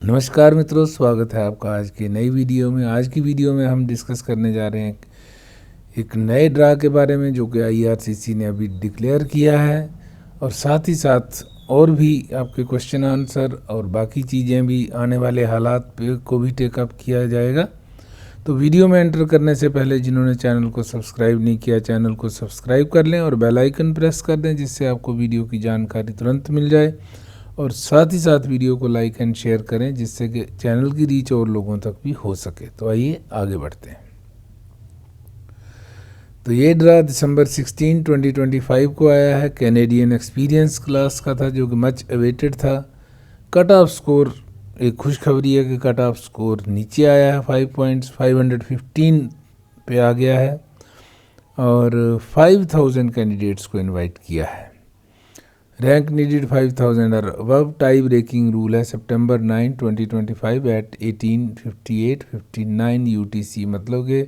नमस्कार मित्रों, स्वागत है आपका आज की नई वीडियो में। आज की वीडियो में हम डिस्कस करने जा रहे हैं एक नए ड्रा के बारे में जो कि आईआरसीसी ने अभी डिक्लेयर किया है, और साथ ही साथ और भी आपके क्वेश्चन आंसर और बाकी चीज़ें भी आने वाले हालात पे को भी टेकअप किया जाएगा। तो वीडियो में एंटर करने से पहले जिन्होंने चैनल को सब्सक्राइब नहीं किया, चैनल को सब्सक्राइब कर लें और बेल आइकन प्रेस कर दें, जिससे आपको वीडियो की जानकारी तुरंत मिल जाए। और साथ ही साथ वीडियो को लाइक एंड शेयर करें, जिससे कि चैनल की रीच और लोगों तक भी हो सके। तो आइए आगे बढ़ते हैं। तो ये ड्रा दिसंबर 16, 2025 को आया है। कैनेडियन एक्सपीरियंस क्लास का था, जो कि मच अवेटेड था। कट ऑफ स्कोर, एक खुशखबरी है कि कट ऑफ स्कोर नीचे आया है, 5 पॉइंट्स 515 पे आ गया है, और 5000 कैंडिडेट्स को इनवाइट किया है। रैंक नीडेड 5000 और अबव। टाई ब्रेकिंग रूल है सितंबर 9, 2025 एट 18:58:59 UTC। मतलब कि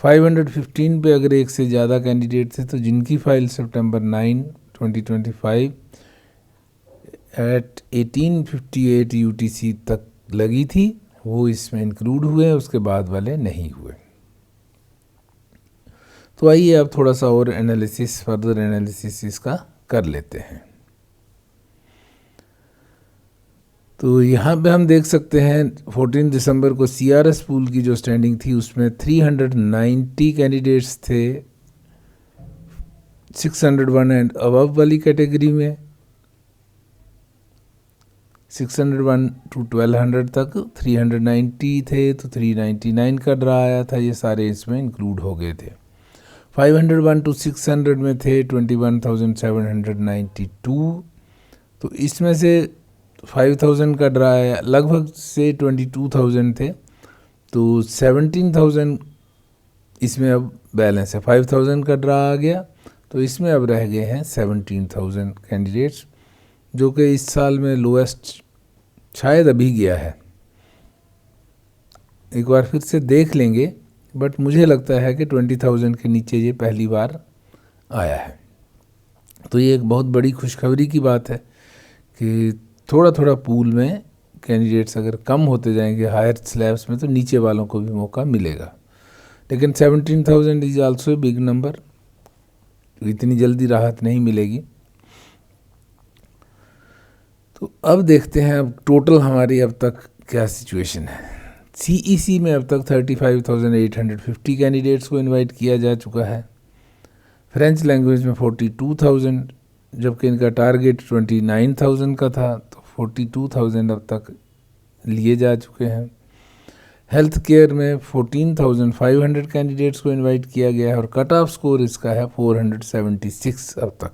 515 पे अगर एक से ज़्यादा कैंडिडेट थे तो जिनकी फाइल सितंबर 9, 2025 एट 18:58 UTC तक लगी थी, वो इसमें इंक्लूड हुए, उसके बाद वाले नहीं हुए। तो आइए अब थोड़ा सा और एनालिसिस, फर्दर एनालिसिस इसका कर लेते हैं। तो यहाँ पे हम देख सकते हैं 14 दिसंबर को CRS पूल की जो स्टैंडिंग थी उसमें 390 कैंडिडेट्स थे 601 एंड अबव वाली कैटेगरी में। 601 to 1200 तक 390 थे, तो 399 का ड्रा आया था, ये सारे इसमें इंक्लूड हो गए थे। 501 to 600 में थे 21,792, तो इसमें से 5000 का ड्रा आया, लगभग से 22,000 थे, तो 17,000 इसमें अब बैलेंस है। 5000 का ड्रा आ गया, तो इसमें अब रह गए हैं 17,000 कैंडिडेट्स, जो कि इस साल में लोएस्ट शायद अभी गया है। एक बार फिर से देख लेंगे, बट मुझे लगता है कि 20,000 के नीचे ये पहली बार आया है। तो ये एक बहुत बड़ी खुशखबरी की बात है कि थोड़ा थोड़ा पूल में कैंडिडेट्स अगर कम होते जाएंगे हायर स्लैब्स में, तो नीचे वालों को भी मौका मिलेगा। लेकिन 17,000 is also a big number, इतनी जल्दी राहत नहीं मिलेगी। तो अब देखते हैं अब टोटल हमारी अब तक क्या सिचुएशन है। CEC में अब तक 35,850 कैंडिडेट्स को इनवाइट किया जा चुका है। फ्रेंच लैंग्वेज में 42,000, जबकि इनका टारगेट 29,000 का था, तो 42,000 अब तक लिए जा चुके हैं। हेल्थ केयर में 14,500 कैंडिडेट्स को इनवाइट किया गया है, और कट ऑफ स्कोर इसका है 476 अब तक।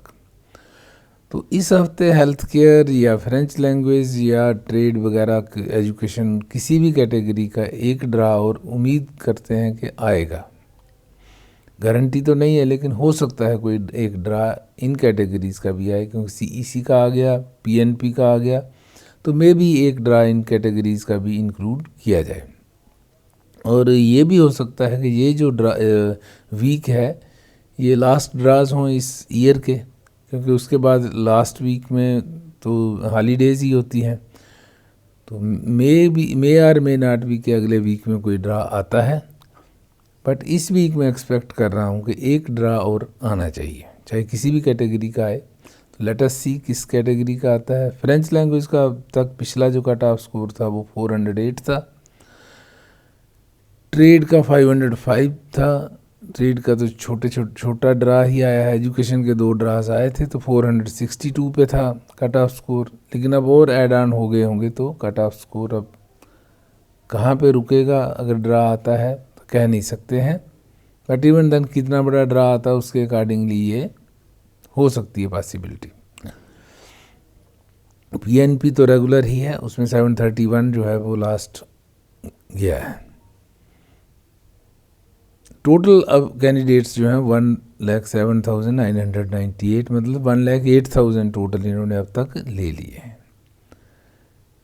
तो इस हफ्ते हेल्थ केयर या फ्रेंच लैंग्वेज या ट्रेड वगैरह एजुकेशन किसी भी कैटेगरी का एक ड्रा और उम्मीद करते हैं कि आएगा। गारंटी तो नहीं है, लेकिन हो सकता है कोई एक ड्रा इन कैटेगरीज़ का भी आए, क्योंकि CEC का आ गया, PNP का आ गया, तो मे भी एक ड्रा इन कैटेगरीज़ का भी इंक्लूड किया जाए। और ये भी हो सकता है कि ये जो वीक है ये लास्ट ड्राज हों इस ईयर के, क्योंकि उसके बाद लास्ट वीक में तो हॉलीडेज़ ही होती हैं। तो मे आर मे नॉट बी के अगले वीक में कोई ड्रा आता है, बट इस वीक में एक्सपेक्ट कर रहा हूँ कि एक ड्रा और आना चाहिए, चाहे किसी भी कैटेगरी का आए। तो लेट अस सी किस कैटेगरी का आता है। फ्रेंच लैंग्वेज का अब तक पिछला जो कट ऑफ स्कोर था वो 408 था। ट्रेड का 505 था। ट्रेड का तो छोटा ड्रा ही आया है। एजुकेशन के 2 ड्रास आए थे, तो 462 पे था कट ऑफ स्कोर, लेकिन अब और ऐड ऑन हो गए होंगे, तो कट ऑफ स्कोर अब कहाँ पे रुकेगा अगर ड्रा आता है तो कह नहीं सकते हैं। बट इवन देन कितना बड़ा ड्रा आता है उसके अकॉर्डिंगली ये हो सकती है पॉसिबिलिटी। PNP तो रेगुलर ही है, उसमें 731 जो है वो लास्ट गया है। टोटल अब कैंडिडेट्स जो हैं 1,07,998, मतलब 1,08,000 टोटल इन्होंने अब तक ले लिए हैं।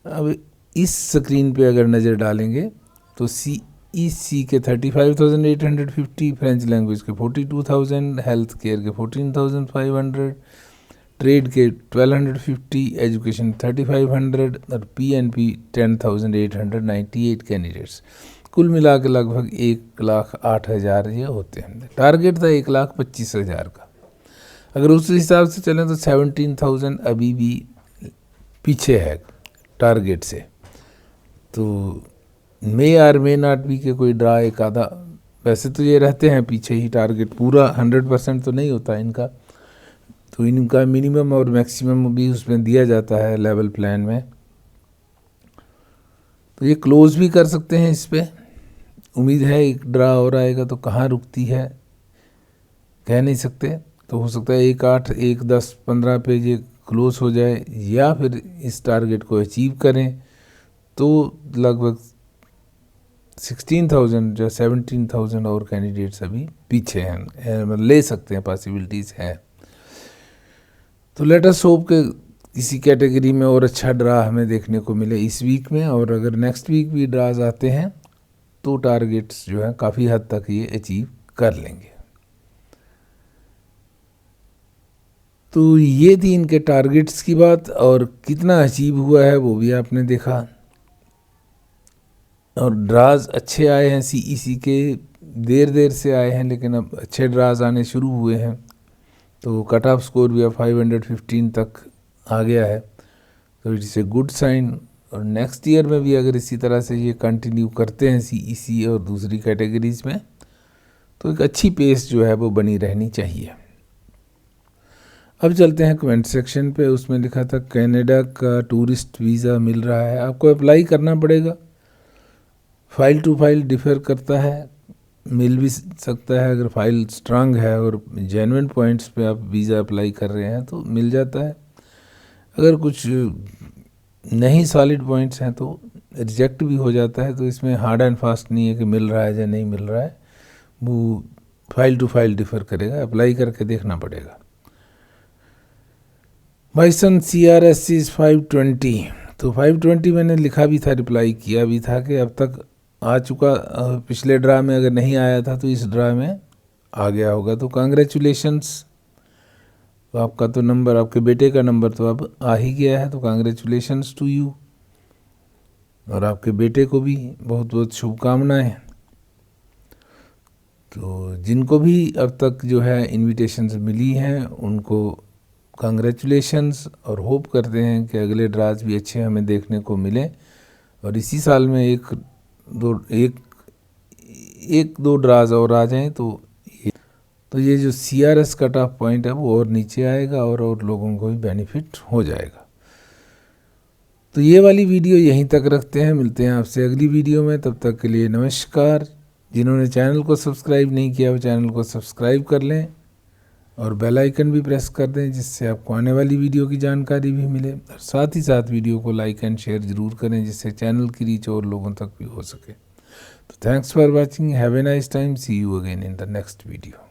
अब इस स्क्रीन पे अगर नज़र डालेंगे तो CEC के 35,850, फ्रेंच लैंग्वेज के 42,000, हेल्थ केयर के 14,500, ट्रेड के 1250, एजुकेशन 3500 और PNP 10,898 कैंडिडेट्स। कुल मिला के लगभग 1,08,000 ये होते हैं। टारगेट था 1,25,000 का। अगर उस हिसाब से चलें तो 17,000 अभी भी पीछे है टारगेट से। तो मे आर मे नॉट बी के कोई ड्रा एक आधा, वैसे तो ये रहते हैं पीछे ही, टारगेट पूरा 100% तो नहीं होता इनका, तो इनका मिनिमम और मैक्सिमम भी उसमें दिया जाता है लेवल प्लान में। तो ये क्लोज भी कर सकते हैं इस पर। उम्मीद है एक ड्रा और आएगा, तो कहाँ रुकती है कह नहीं सकते। तो हो सकता है 1,8, 1,10, 15 पे ये क्लोज हो जाए, या फिर इस टारगेट को अचीव करें तो लगभग 16,000 या 17,000 और कैंडिडेट्स अभी पीछे हैं, ले सकते हैं, पॉसिबिलिटीज़ है। तो लेट अस होप के किसी कैटेगरी में और अच्छा ड्रा हमें देखने को मिले इस वीक में, और अगर नेक्स्ट वीक भी ड्राज आते हैं तो टारगेट्स जो है काफ़ी हद तक ये अचीव कर लेंगे। तो ये थी इनके टारगेट्स की बात, और कितना अचीव हुआ है वो भी आपने देखा। और ड्राज अच्छे आए हैं CEC के, देर से आए हैं लेकिन अब अच्छे ड्राज आने शुरू हुए हैं। तो कट ऑफ स्कोर भी अब 515 तक आ गया है, तो इट्स ए गुड साइन। और नेक्स्ट ईयर में भी अगर इसी तरह से ये कंटिन्यू करते हैं CEC और दूसरी कैटेगरीज में, तो एक अच्छी पेस जो है वो बनी रहनी चाहिए। अब चलते हैं कमेंट सेक्शन पे। उसमें लिखा था कनाडा का टूरिस्ट वीज़ा मिल रहा है, आपको अप्लाई करना पड़ेगा। फाइल टू फाइल डिफर करता है, मिल भी सकता है अगर फाइल स्ट्रांग है और जेन्युइन पॉइंट्स पे आप वीज़ा अप्लाई कर रहे हैं तो मिल जाता है। अगर कुछ नहीं सॉलिड पॉइंट्स हैं तो रिजेक्ट भी हो जाता है। तो इसमें हार्ड एंड फास्ट नहीं है कि मिल रहा है या नहीं मिल रहा है, वो फाइल टू फाइल डिफर करेगा, अप्लाई करके देखना पड़ेगा। बाइसन CRS इज़ 520, तो 520 मैंने लिखा भी था, रिप्लाई किया भी था कि अब तक आ चुका, पिछले ड्रा में अगर नहीं आया था तो इस ड्रा में आ गया होगा। तो कांग्रेचुलेशंस, तो आपका तो नंबर, आपके बेटे का नंबर तो अब आ ही गया है, तो कांग्रेचुलेशंस टू यू, और आपके बेटे को भी बहुत बहुत शुभकामनाएं। तो जिनको भी अब तक जो है इनविटेशंस मिली हैं उनको कांग्रेचुलेशंस, और होप करते हैं कि अगले ड्राज भी अच्छे हमें देखने को मिले, और इसी साल में एक दो ड्राज और आ जाएं तो ये जो CRS कट ऑफ पॉइंट है वो और नीचे आएगा, और लोगों को भी बेनिफिट हो जाएगा। तो ये वाली वीडियो यहीं तक रखते हैं, मिलते हैं आपसे अगली वीडियो में, तब तक के लिए नमस्कार। जिन्होंने चैनल को सब्सक्राइब नहीं किया वो चैनल को सब्सक्राइब कर लें, और बेल आइकन भी प्रेस कर दें, जिससे आपको आने वाली वीडियो की जानकारी भी मिले। और साथ ही साथ वीडियो को लाइक एंड शेयर ज़रूर करें, जिससे चैनल की रीच और लोगों तक भी हो सके। तो thanks for watching, have a nice time, see you again in the next video.